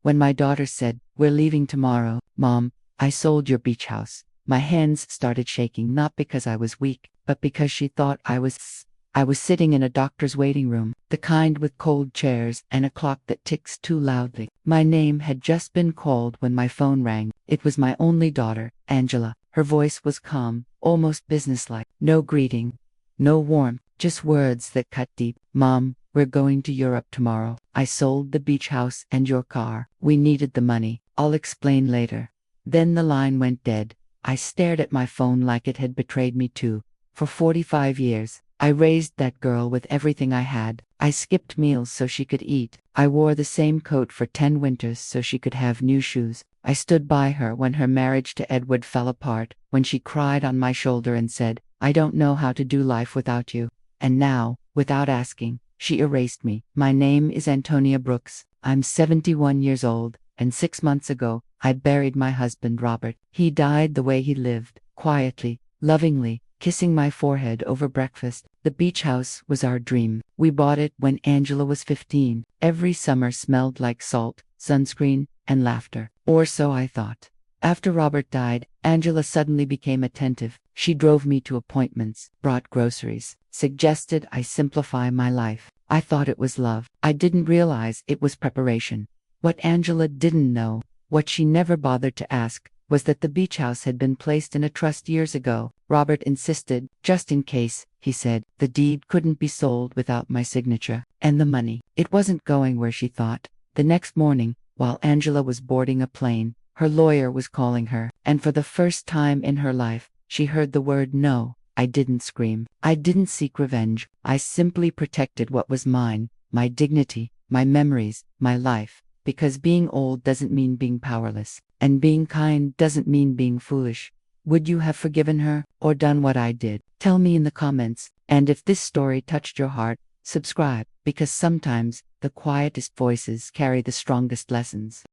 When my daughter said, "We're leaving tomorrow, Mom, I sold your beach house," my hands started shaking, not because I was weak, but because she thought I was sitting in a doctor's waiting room, the kind with cold chairs and a clock that ticks too loudly. My name had just been called when my phone rang. It was my only daughter, Angela. Her voice was calm, almost businesslike. No greeting, no warmth, just words that cut deep. "Mom, we're going to Europe tomorrow. I sold the beach house and your car. We needed the money. I'll explain later." Then the line went dead. I stared at my phone like it had betrayed me too. For 45 years, I raised that girl with everything I had. I skipped meals so she could eat. I wore the same coat for 10 winters so she could have new shoes. I stood by her when her marriage to Edward fell apart, when she cried on my shoulder and said, "I don't know how to do life without you." And now, without asking, she erased me. My name is Antonia Brooks. I'm 71 years old, and 6 months ago, I buried my husband, Robert. He died the way he lived, quietly, lovingly, kissing my forehead over breakfast. The beach house was our dream. We bought it when Angela was 15. Every summer smelled like salt, sunscreen, and laughter. Or so I thought. After Robert died, Angela suddenly became attentive. She drove me to appointments, brought groceries, suggested I simplify my life. I thought it was love. I didn't realize it was preparation. What Angela didn't know, what she never bothered to ask, was that the beach house had been placed in a trust years ago. Robert insisted, just in case, he said, the deed couldn't be sold without my signature. And the money. It wasn't going where she thought. The next morning, while Angela was boarding a plane, her lawyer was calling her, and for the first time in her life, she heard the word no. I didn't scream. I didn't seek revenge. I simply protected what was mine, my dignity, my memories, my life. Because being old doesn't mean being powerless, and being kind doesn't mean being foolish. Would you have forgiven her, or done what I did? Tell me in the comments, and if this story touched your heart, subscribe, because sometimes the quietest voices carry the strongest lessons.